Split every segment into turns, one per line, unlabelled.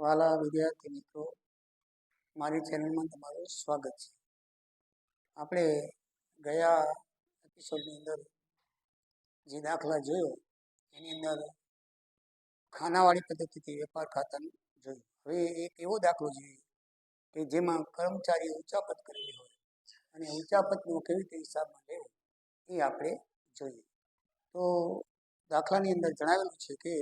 વાલા વિદ્યાર્થી મિત્રો, મારી ચેનલમાં તમારું સ્વાગત છે. આપણે ગયા એપિસોડની અંદર જે દાખલા જોયો એની અંદર ખાનાવાળી પદ્ધતિથી વેપાર ખાતાનું જોયું. હવે એક એવો દાખલો જોઈએ કે જેમાં કર્મચારીએ ઉચાપત કરેલી હોય અને ઉચાપતનો કેવી રીતે હિસાબમાં લેવો એ આપણે જોઈએ. તો દાખલાની અંદર જણાવેલું છે કે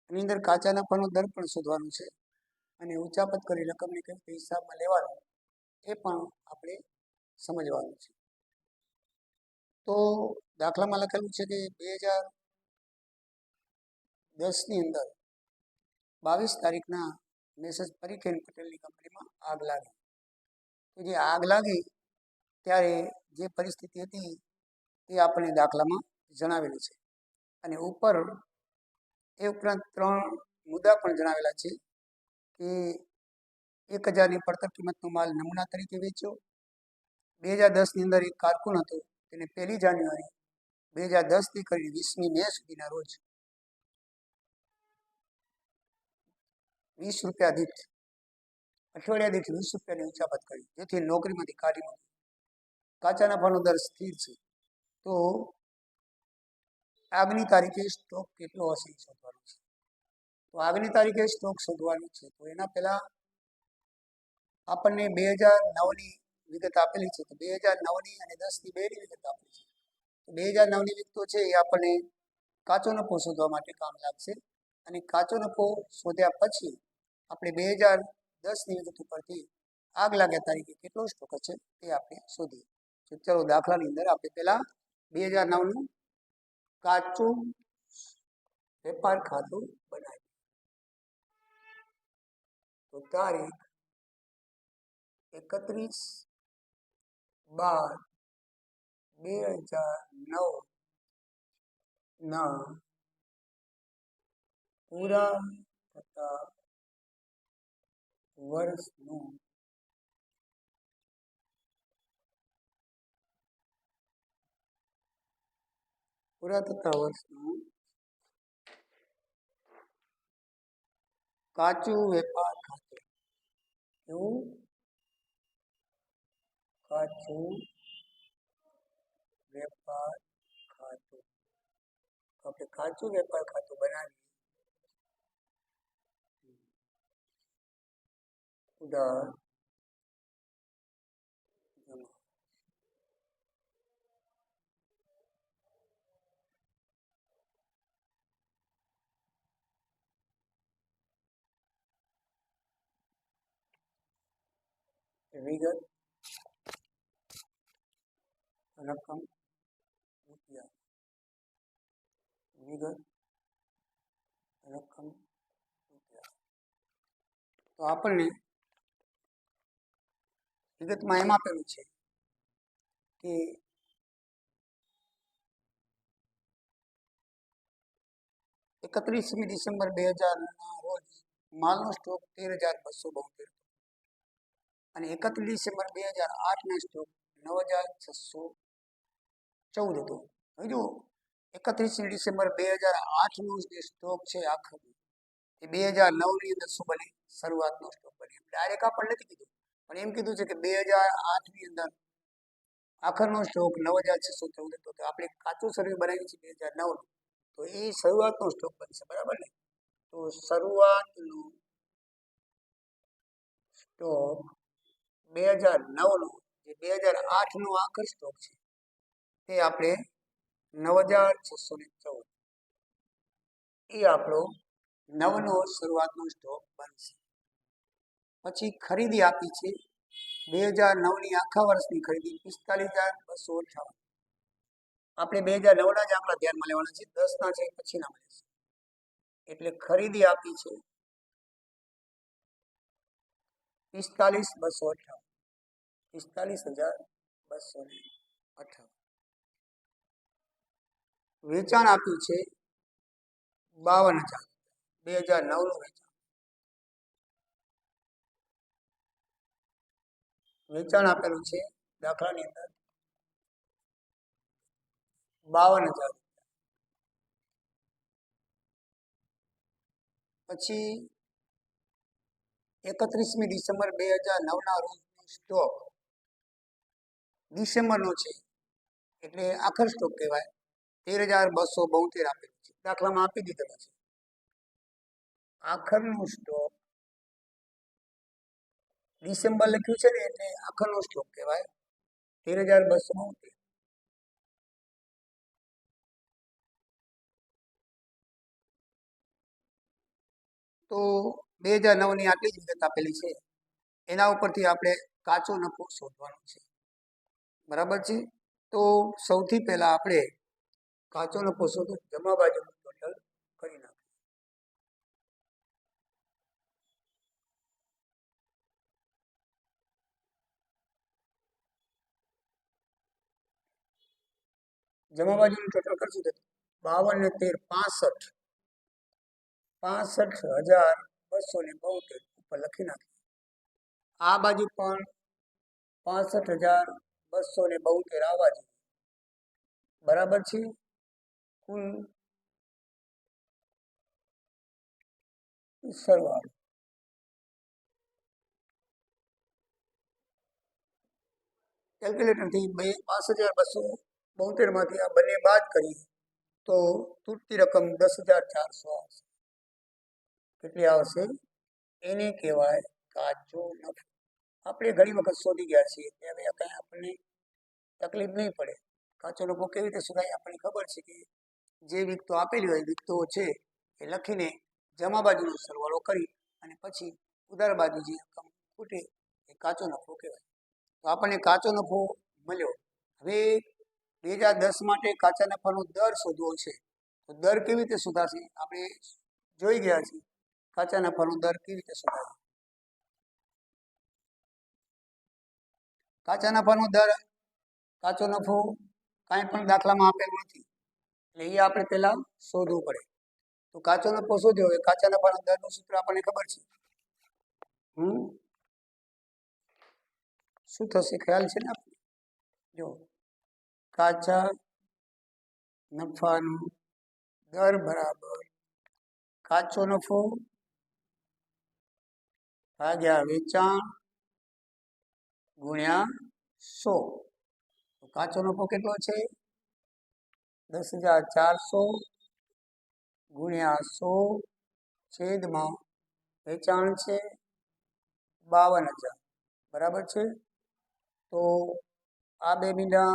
એની અંદર કાચા નફાનો દર પણ શોધવાનો છે અને ઉચાપત કરી રકમને કેવી રીતે હિસાબમાં લેવાનો એ પણ આપણે સમજવાનું છે. તો દાખલામાં લખેલું છે કે 2010ની અંદર 22 તારીખના મેસેજ પરીખેન પટેલની કંપનીમાં આગ લાગી. તો જે આગ લાગી ત્યારે જે પરિસ્થિતિ હતી એ આપણે દાખલામાં જણાવેલી છે અને ઉપર એ ઉપરાંત 3 મુદ્દા પણ જણાવેલા છે કે 1000ની પડતર કિંમતનો માલ નમૂના તરીકે વેચ્યો. 2010ની અંદર એક કારકુન હતો, તેને 1 જાન્યુઆરી 2010થી કરી 20મી મે સુધીના રોજ 20 રૂપિયા દીઠ અઠવાડિયા દીઠ 20 રૂપિયાની ઉચાપત કરી, જેથી નોકરીમાંથી કાઢી મૂકી. કાચા નફાનો દર સ્થિર છે. તો આગની તારીખે સ્ટોક કેટલો હશે એ શોધવાનું છે. તો આગની તારીખે સ્ટોક શોધવાનું છે. તો એના પહેલા આપણને 2009ની વિગત આપેલી છે. તો 2009ની અને 10ની બેની વિગત આપેલી છે. તો 2009ની વિગતો છે એ આપણને કાચો નફો શોધવા માટે કામ લાગશે અને કાચો નફો શોધ્યા પછી આપણે 2010ની વિગત ઉપરથી આગ લાગ્યા તારીખે કેટલો સ્ટોક હશે તે આપણે શોધીએ. તો ચલો દાખલાની અંદર આપણે પહેલા 2009નું કાચું વેપાર ખાતું બનાવીએ. તો તારીખ 31/12/2009 ના પૂરા થતા વર્ષનું કાચું વેપાર ખાતું. એવું કાચું વેપાર ખાતું. આપણે કાચું વેપાર ખાતું બનાવીએ. ઉધાર જમા. વિગત રકમ રૂપિયા. વિગત રકમ રૂપિયા. તો આપણને વિગતમાં એમ આપેલું છે કે 31મી ડિસેમ્બર 2000ના રોજ માલનો સ્ટોક 13,272 અને 31 ડિસેમ્બર 2008ના સ્ટોક 9,614 હતો. હવે જો 31 ડિસેમ્બર 2008નો જે સ્ટોક છે આખો એ 2009ની અંદર શું બને? શરૂઆતનો સ્ટોક બને. ડાયરેક્ટ આપણને નથી કીધું, પણ એમ કીધું છે કે 2008ની અંદર આખરનો સ્ટોક 9,614 હતો. તો આપણે કાચું સર્વે બનાવી છે 2009નું, તો એ શરૂઆતનો સ્ટોક બનશે, બરાબર ને? તો શરૂઆતનો સ્ટોક 2009નો જે 2008નો આખર સ્ટોક છે તે આપણે 9,614 એ આપણો નવનો શરૂઆતનો સ્ટોક બનશે. પછી ખરીદી આપી છે 2009ની આખા વર્ષની ખરીદી 45,258. આપણે 2009ના જ આંકડા ધ્યાનમાં લેવાના છે, 10ના છે પછીના મળે છે. એટલે ખરીદી આપી છે 45,258. 45,258. વેચાણ આપ્યું છે 52,000. 2009નું વેચાણ આપેલું છે દાખલાની અંદર 52,000. પછી 31મી ડિસેમ્બર 2009ના રોજનો સ્ટોક ડિસેમ્બરનો છે એટલે આખર સ્ટોક કહેવાય. 13,272 આપેલું છે. દાખલામાં આપી દીધેલો છે. આખરનો સ્ટોક ડિસેમ્બર લખ્યું છે ને એટલે આખરનો સ્ટોક કહેવાય. 13,272. તો 2009ની આટલી જ વિગત આપેલી છે. એના ઉપરથી આપણે કાચો નફો શોધવાનો છે. બરાબર છે. તો સૌથી પહેલા આપણે કાચો નફો શોધો, જમા બાજુનું ટોટલ કરી નાખીએ. જમા બાજુનું ટોટલ કરશું તો 52 ને 13 65,272 ઉપર લખી નાખીએ. આ બાજુ પણ 65,272 આવવા જોઈએ. બરાબર છે. કુલ સરવાળો કેલ્ક્યુલેટરથી 65,272 માંથી આ બંને બાદ કરીએ તો તૂટતી રકમ 10,400 આવશે. કેટલી આવશે? એને કહેવાય કાચો નફો. આપણે ઘણી વખત શોધી ગયા છીએ. હવે કઈ આપણને તકલીફ નહીં પડે. કાચો નફો કેવી રીતે શોધાય આપણને ખબર છે કે જે વિગતો આપેલી હોય વિગતો છે એ લખીને જમા બાજુનો સરવાળો કરી અને પછી ઉધાર બાજુ જે રકમ ખૂટે એ કાચો નફો કહેવાય. તો આપણને કાચો નફો મળ્યો. હવે 2010 માટે કાચા નફાનો દર શોધવો છે. તો દર કેવી રીતે શોધાશે? આપણે જોઈ ગયા છીએ કાચા નફાનો દર કેવી રીતે શોધાય. કાચા નફાનો દર, કાચો નફો કાંઈ પણ દાખલામાં આપેલું નથી એટલે એ આપણે પહેલા શોધવું પડે. તો કાચો નફો શોધ્યો. હવે કાચા નફાના દરનું સૂત્ર આપણને ખબર છે. શું થશે ખ્યાલ છે ને? જો કાચા નફાનો દર બરાબર કાચો નફો ભાગ્યા વેચાણ ગુણ્યા 100. તો કાચો નફો કેટલો છે? 10,400 ગુણ્યા 100 છેદમાં વેચાણ છે 52,000. બરાબર છે. તો આ બે મીંડા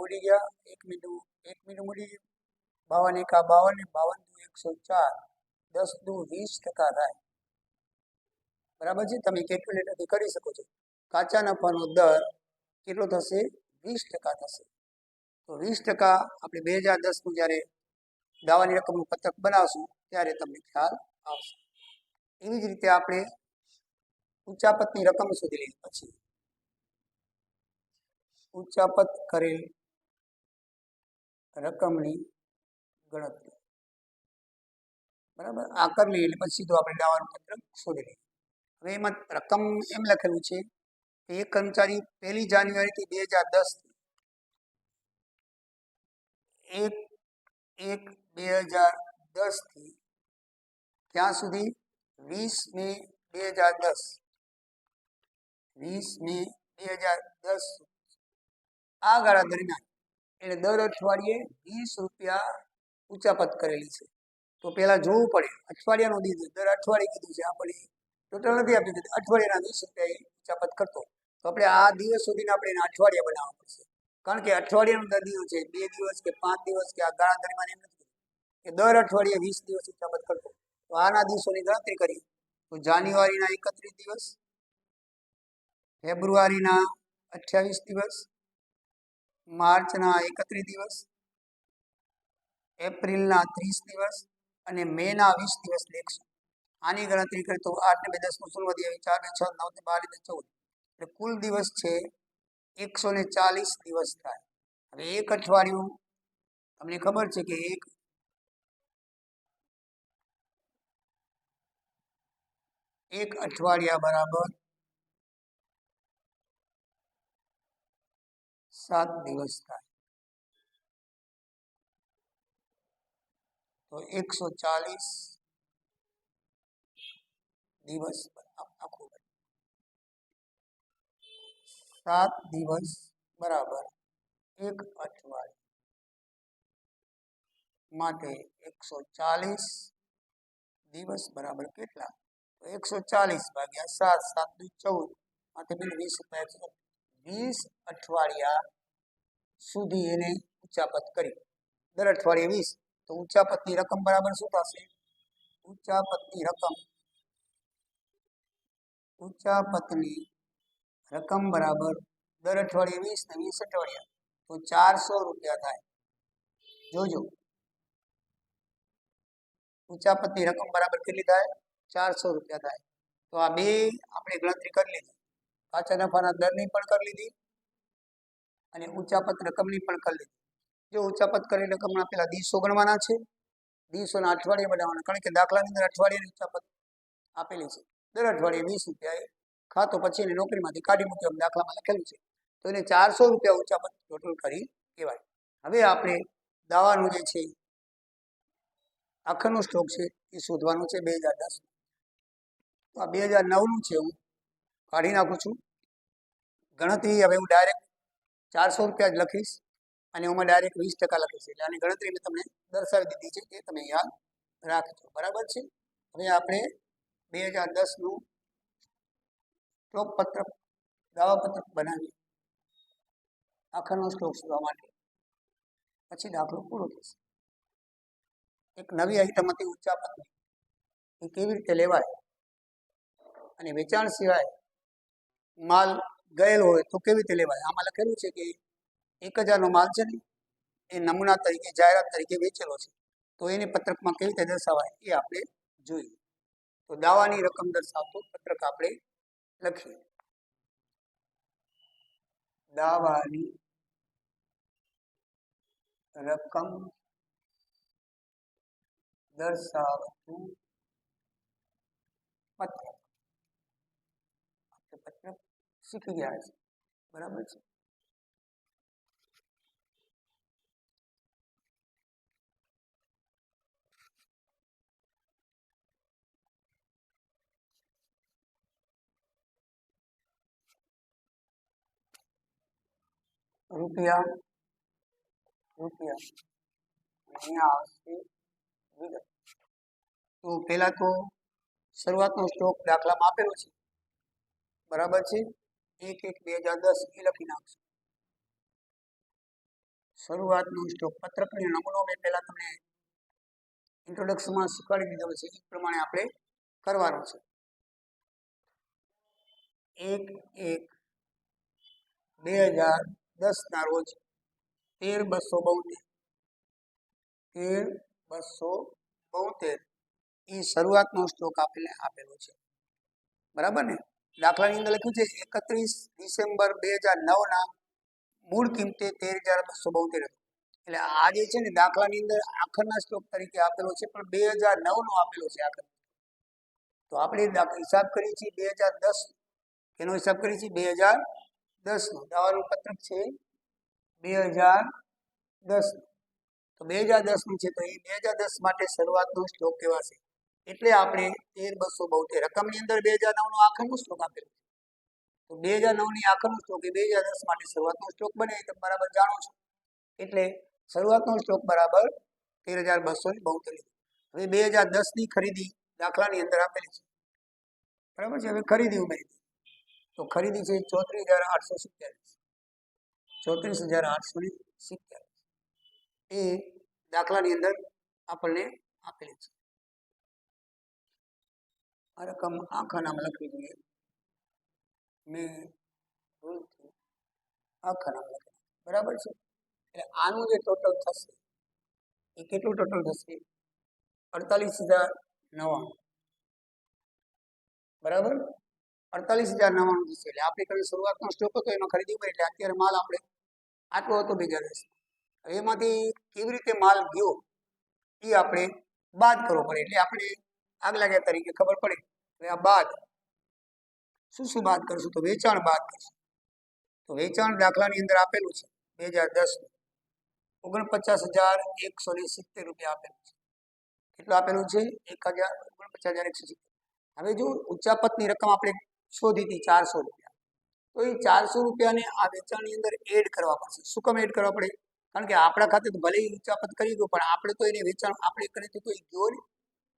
ઉડી ગયા. એક મીંડું ઉડી ગયું. 52 એકા 52 ને 52 104. 10 દુ 20% થાય. બરાબર છે. તમે કેલ્ક્યુલેટરથી કરી શકો છો. કાચા નફાનો દર કેટલો થશે? 20% થશે. તો 20% આપણે 2010નું જ્યારે દાવાની રકમનું પત્રક બનાવશું ત્યારે તમને ખ્યાલ આવશે. એવી જ રીતે આપણે ઉચ્ચાપતની રકમ શોધી લઈએ. પછી ઉચ્ચાપત કરેલ રકમની ગણતરી. બરાબર. આ કરી લઈએ એટલે પછી સીધું આપણે દાવાનું પત્રક શોધી લઈએ. હવે એમાં રકમ એમ લખેલું છે કે એક કર્મચારી 1 જાન્યુઆરીથી 2010 1/1/2010 ત્યાં સુધી 20 મે 2010 આ ગાળા દરમિયાન એટલે દર અઠવાડિયે 20 રૂપિયા ઉચ્ચાપત કરેલી છે. તો પેલા જોવું પડે અઠવાડિયાનો દીધું, દર અઠવાડિયે કીધું છે. આપણે ટોટલ નથી આપી દીધું. અઠવાડિયાના 20 રૂપિયા ઉચ્ચાપત કરતો. તો આપણે આ દિવસ સુધીના આપણે એના અઠવાડિયા બનાવવા પડશે. કારણ કે અઠવાડિયાનો દર દિવસ છે. 2 દિવસ કે 5 દિવસ કે આ ગાળા દરમિયાન એમ નથી કે દર અઠવાડિયે 20 દિવસ ઉચ્ચાપત કરતો. તો આના દિવસોની ગણતરી કરી તો જાન્યુઆરીના 31 દિવસ, ફેબ્રુઆરીના 28 દિવસ, માર્ચના 31 દિવસ, એપ્રિલના 30 દિવસ અને મેના 20 દિવસ લેખશું. આની ગણતરી કરીએ તો 8 ને 2 10 નું 16 4 ને 6 9 ને 12 ને 14 એટલે કુલ દિવસ છે 140 દિવસ થાય. હવે એક અઠવાડિયું તમને ખબર છે કે એક અઠવાડિયા બરાબર 7 દિવસ થાય. તો 140 દિવસ આખું 7 દિવસ બરાબર 1 અઠવાડિયું માટે 140 દિવસ બરાબર કેટલા? તો 140 ભાગ્યા 7, 7 દુ 14 માટે બિલ 20 રૂપિયા છે. 20 અઠવાડિયા સુધી એને ઉચ્ચાપત કરી. દર અઠવાડિયે 20, તો ઉચ્ચાપતની રકમ બરાબર શું થશે? ઉચ્ચાપતની રકમ બરાબર દર અઠવાડિયે 20 ને 20 અઠવાડિયા તો 400 રૂપિયા થાય. જોજો, ઉચ્ચાપતની રકમ બરાબર કેટલી થાય? 400 રૂપિયા થાય. તો આ બે આપણે ગણતરી કરી લીધી. કાચા નફાના દરની પણ કરી લીધી અને ઉચ્ચાપત રકમની પણ કરી લીધી. જો ઉચ્ચાપત કરેલી રકમના પેલા દિવસો ગણવાના છે, દિવસોના અઠવાડિયા બનાવવાના, કારણ કે દાખલાની અંદર અઠવાડિયાની ઉચ્ચાપત આપેલી છે. દર અઠવાડિયે 20 રૂપિયા ખાતો પછી એને નોકરીમાંથી કાઢી મૂક્યો દાખલામાં લખેલું છે, તો એને 400 રૂપિયા ઉચ્ચાપત ટોટલ કરી કહેવાય. હવે આપણે દાવાનું જે છે આખરનો સ્ટોક છે એ શોધવાનું છે 2010. તો આ 2009નું છે, હું કાઢી નાખું છું. ગણતરી હવે હું ડાયરેક્ટ 400 રૂપિયા જ લખીશ અને એમાં ડાયરેક્ટ 20% લખીશ. એટલે આની ગણતરી મેં તમને દર્શાવી દીધી છે, એ તમે યાદ રાખજો. બરાબર છે. હવે આપણે 2010નું સ્ટોક પત્રક, દાવા પત્રક બનાવી આખરનો સ્ટોક શોધવા માટે પછી દાખલો પૂરો થશે. એક નવી આઈટમ હતી ઉચ્ચાપતની, એ કેવી રીતે લેવાય અને વેચાણ સિવાય માલ ગયેલો હોય તો કેવી રીતે લેવાય. આમાં લખેલું છે કે 1000નો માલ છે ને એ નમૂના તરીકે જાહેરાત તરીકે વેચેલો છે, તો એને પત્રકમાં કેવી રીતે દર્શાવાય એ આપણે જોઈએ. તો દાવાની રકમ દર્શાવતું પત્રક આપણે લખીએ. દાવાની રકમ દર્શાવતું પત્રક. આપણે પત્રક શીખી ગયા છે. બરાબર છે. રૂપિયા અહીંયા આવશે વિગત. તો પહેલા તો શરૂઆતનો સ્ટોક દાખલામાં આપેલો છે, બરાબર છે. 1/1/2010 એ લખી નાખશું. શરૂઆતનો સ્ટોક પત્રકનો નમૂનો મેં પહેલા તમને ઇન્ટ્રોડક્શનમાં શીખવાડી દીધો છે, એ પ્રમાણે આપણે કરવાનો છે. 1/1/2010 ના રોજ 13272 એ શરૂઆતનો સ્ટોક આપેલો છે. બરાબર ને? દાખલાની અંદર લખ્યું છે 31 ડિસેમ્બર 2009 ના મૂળ કિંમતે 13272 હતો. એટલે આ જે છે ને દાખલાની અંદર આખરના સ્ટોક તરીકે આપેલો છે, પણ 2009 નો આપેલો છે આખર. તો આપણે હિસાબ કરીએ છીએ 2010, એનો હિસાબ કરીએ છીએ 2010 નો. દાવાનું પત્રક છે 2010. તો 2010 નું છે, તો એ 2010 માટે શરૂઆતનો સ્ટોક કહેવાશે. એટલે આપણે 13272 રકમની અંદર 2009 નો આખરનો સ્ટોક આપેલો છે. તો 2009 ની આખરનો સ્ટોક એ 2010 માટે શરૂઆતનો સ્ટોક બને, તમે બરાબર જાણો છો. એટલે શરૂઆતનો સ્ટોક બરાબર 13272. હવે 2010 ની ખરીદી દાખલાની અંદર આપેલી છે, બરાબર છે. હવે ખરીદી ઉમેરી, તો ખરીદી છે 34847. 34847 એ દાખલાની અંદર આપણને આપેલી છે. આ રકમ આખા નામ લખવી જોઈએ. મેં ભૂલથી આખા નામ લખી, બરાબર છે. એટલે આનું જે ટોટલ થશે એ કેટલું ટોટલ થશે? 48,099. બરાબર, 48,099 થશે. એટલે આપણે કઈ શરૂઆતનો સ્ટોક હતો એમાં ખરીદી ઉપર, એટલે અત્યારે માલ આપણે આટલો હતો 2010. એમાંથી કેવી રીતે માલ ગયો એ આપણે બાદ કરવો પડે. એટલે આપણે આગલા ગયા તરીકે ખબર પડે. હવે આ બાદ શું બાદ કરશું? તો વેચાણ બાદ કરશું. તો વેચાણ દાખલાની અંદર આપેલું છે 2010 49,170 રૂપિયા આપેલું છે. કેટલું આપેલું છે? 49,170. હવે જો ઉચ્ચાપતની રકમ આપણે શોધી હતી 400 રૂપિયા, તો એ 400 રૂપિયાને આ વેચાણની અંદર એડ કરવા પડશે. શું કામ એડ કરવા પડે? કારણ કે આપણા ખાતે તો ભલે ઉચ્ચાપત કરી ગયો, પણ આપણે તો એને વેચાણ આપણે કરી તો એ ગયો ને,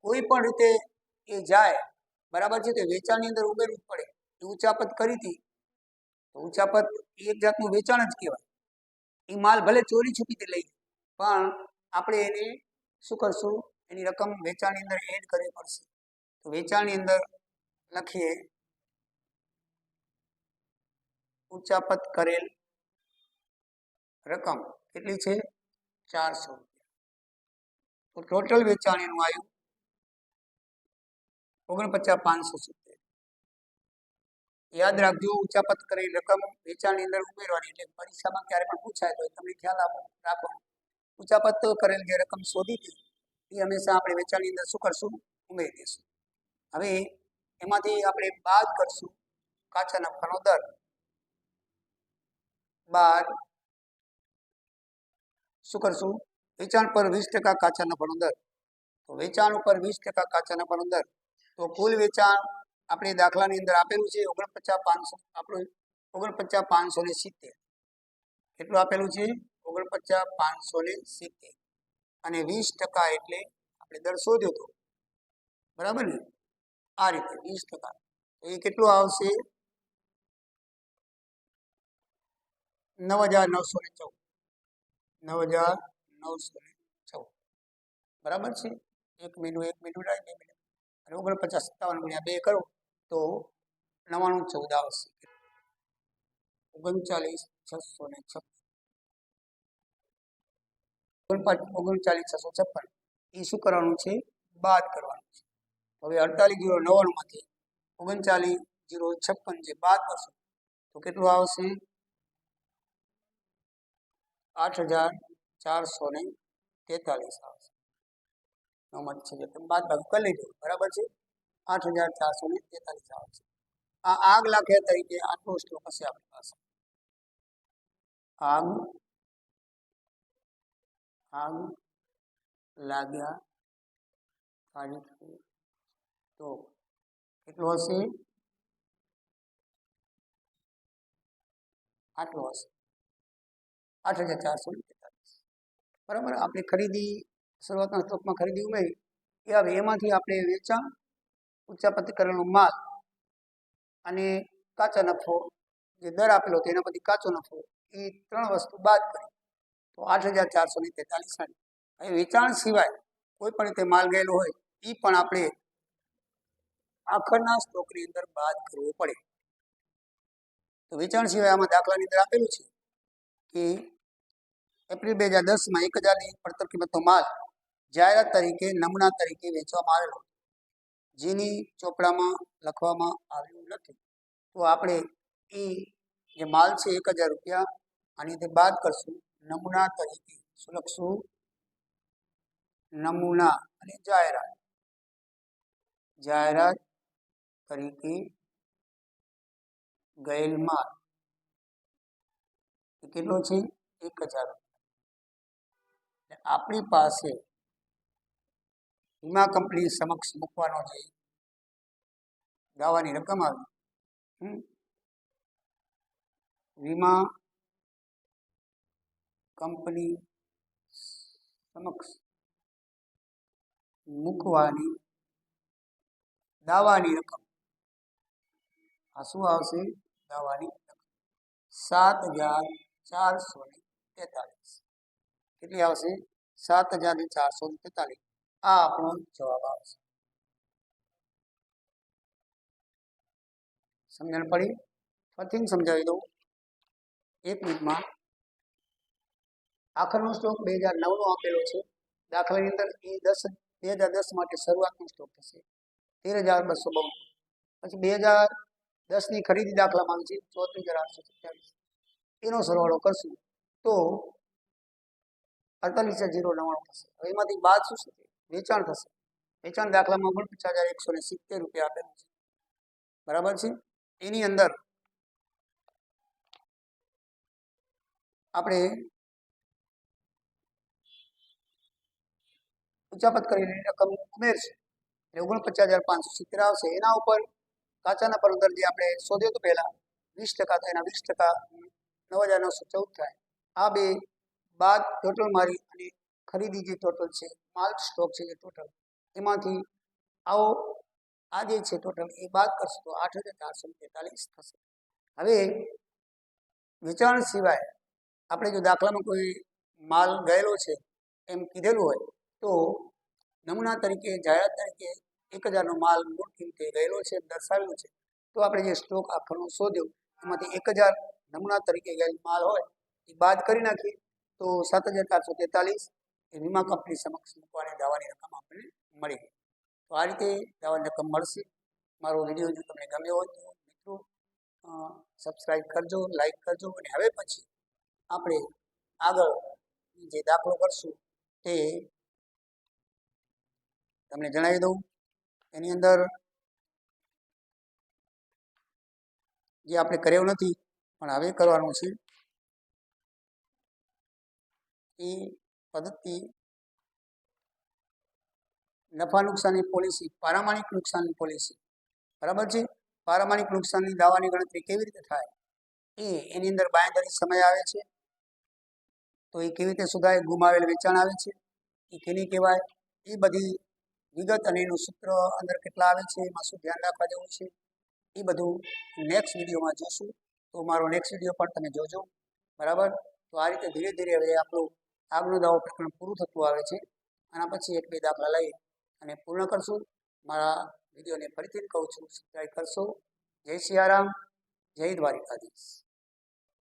કોઈ પણ રીતે એ જાય, બરાબર છે, તો વેચાણની અંદર ઉમેરવું જ પડે. ઉચ્ચાપત કરી હતી તો ઉચ્ચાપત એક જાતનું વેચાણ જ કહેવાય. એ માલ ભલે ચોરી છુપીથી લઈ, પણ આપણે એને શું કરશું? એની રકમ વેચાણની અંદર એડ કરવી પડશે. તો વેચાણની અંદર લખીએ ઉચ્ચાપત કરેલ રકમ કેટલી છે? 400 રૂપિયા. તો ટોટલ વેચાણ એનું આવ્યું 49,570. યાદ રાખજો, ઉચ્ચાપત કરેલ રકમ વેચાણની અંદર ઉમેરવાની. એટલે પરીક્ષામાં ક્યારે પણ પૂછાય તો તમને ખ્યાલ રાખો. ઉચ્ચાપત કરેલ જે રકમ શોધી હતી એ હંમેશા આપણે વેચાણની અંદર શું કરશું? ઉમેરી દઈશું. હવે એમાંથી આપણે બાદ કરશું કાચા નફાનો દર. બાદ શું કરશું? વેચાણ પર 20% કાચા નફાનો દર. તો વેચાણ ઉપર 20% કાચા નફાનો દર. તો કુલ વેચાણ આપણે દાખલાની અંદર આપેલું છે 49,500. આપણું 49,570. કેટલું આપેલું છે? 49,570. અને 20% એટલે આપણે દર શોધ્યો હતો, બરાબર ને? આ રીતે 20%. તો એ કેટલું આવશે? 9,914. 9,914. બરાબર છે? 1 મિનિટ 2 મિનિટ અને 49 57 ગુણ્યા 2 કરો તો 9914 આવશે. 39,656. 39,656 એ શું કરવાનું છે? બાદ કરવાનું છે. હવે 48,099 માંથી 39,056 જે બાદ કરશો તો કેટલું આવશે? 8,443 આવશે. નોમત છે તમે બાદ બાદ કરી લેજો, બરાબર છે? 8,443 આવશે. આ આગ લાખ્યા તરીકે આટલો સ્ટોક હશે આપણી પાસે. આગ લાગ્યા તારીખે તો કેટલો હશે? આટલો હશે 8,443. બરાબર. આપણે ખરીદી શરૂઆતના સ્ટોકમાં ખરીદી ઉમેરી એ હવે એમાંથી આપણે વેચાણ, ઉચ્ચાપત કરેલો માલ અને કાચા નફો જે દર આપેલો હતો એના પછી કાચો નફો, એ 3 વસ્તુ બાદ કરી તો 8,443. હવે વેચાણ સિવાય કોઈ પણ રીતે માલ ગયેલો હોય એ પણ આપણે આખરના સ્ટોકની અંદર બાદ કરવો પડે. તો વેચાણ સિવાય આમાં દાખલાની અંદર આપેલું છે કે એપ્રિલ 2010માં 1,000ની પડતર કિંમતનો માલ જાહેરાત તરીકે નમૂના તરીકે વેચવામાં આવેલો, જેની ચોપડામાં લખવામાં આવ્યું નથી. તો આપણે એ જે માલ છે 1,000 રૂપિયા આની તે બાદ કરશું. નમૂના તરીકે શું લખશું? નમૂના અને જાહેરાત. જાહેરાત તરીકે ગયેલ માલ કેટલો છે? 1,000 રૂપિયા. આપણી પાસે વીમા કંપની સમક્ષ મૂકવાનો છે દાવાની રકમ આવી. વીમા કંપની સમક્ષ મૂકવાની દાવાની રકમ. આ શું આવશે? દાવાની રકમ 7,443. કેટલી આવશે? 7,443. આ આપણો જવાબ આવશે. સમજણ પડી? ફરીથી સમજાવી દઉં 1 મિનિટમાં. આખરનો સ્ટોક 2009નો આપેલો છે દાખલાની અંદર. એ 2010 માટે શરૂઆતનો સ્ટોક થશે 13,252. પછી 2010ની ખરીદી દાખલામાં આવી છે 34,827. એનો સરવાળો કરશું તો 48,099 થશે. હવે એમાંથી બાદ શું થશે? વેચાણ થશે. વેચાણ દાખલામાં 49,170 રૂપિયા આપેલું છે, બરાબર છે? એની અંદર આપણે ઉચ્ચાપત કરેલી રકમ ઉમેરશું. એટલે 49,570 આવશે. એના ઉપર કાચાના પર અંદર જે આપણે શોધ્યો તો પહેલા 20% તો એના 20% 9,914 થાય. આ બે બાદ ટોટલ મારી અને ખરીદી જે ટોટલ છે, માલ સ્ટોક છે જે ટોટલ, એમાંથી આવો આ જે છે ટોટલ એ બાદ કરશો તો 8,443 થશે. હવે વેચાણ સિવાય આપણે જો દાખલામાં કોઈ માલ ગયેલો છે એમ કીધેલું હોય તો નમૂના તરીકે જાહેરાત તરીકે 1,000નો માલ મૂળ કિંમતે ગયેલો છે દર્શાવેલું છે, તો આપણે જે સ્ટોક આખરનો શોધ્યો એમાંથી 1,000 નમૂના તરીકે ગયેલ માલ હોય એ બાદ કરી નાખીએ તો 7,443 એ વીમા કંપની સમક્ષ મૂકવાની દાવાની રકમ આપણને મળી ગઈ. તો આ રીતે દાવાની રકમ મળશે. મારો વિડીયો જો તમને ગમ્યો હોય તો મિત્રો સબસ્ક્રાઈબ કરજો, લાઈક કરજો. અને હવે પછી આપણે આગળ જે દાખલો કરશું તે તમને જણાવી દઉં. એની અંદર જે આપણે કર્યો નથી પણ હવે કરવાનું છે એ પદ્ધતિ નફા નુકસાનની પોલિસી, પારમાણિક નુકસાનની પોલિસી, બરાબર છે. પારમાણિક નુકસાનની દાવાની ગણતરી કેવી રીતે થાય એની અંદર બાંયધરી સમય આવે છે, તો એ કેવી રીતે સુધાય, ગુમાવેલ વેચાણ આવે છે એ કેની કહેવાય, એ બધી વિગત અને એનું સૂત્ર અંદર કેટલા આવે છે, એમાં શું ધ્યાન રાખવા જેવું છે એ બધું નેક્સ્ટ વિડીયોમાં જોશું. તો મારો નેક્સ્ટ વિડીયો પણ તમે જોજો, બરાબર. તો આ રીતે ધીરે ધીરે હવે આપણું આગનું દાવો પ્રકરણ પૂરું થતું આવે છે. આના પછી 1-2 દાખલા લઈ અને પૂર્ણ કરશું. મારા વિડીયોને ફરીથી કહું છું, સબસ્ક્રાઈબ કરશો. જય સિયારામ, જય દ્વારિકાધીશ.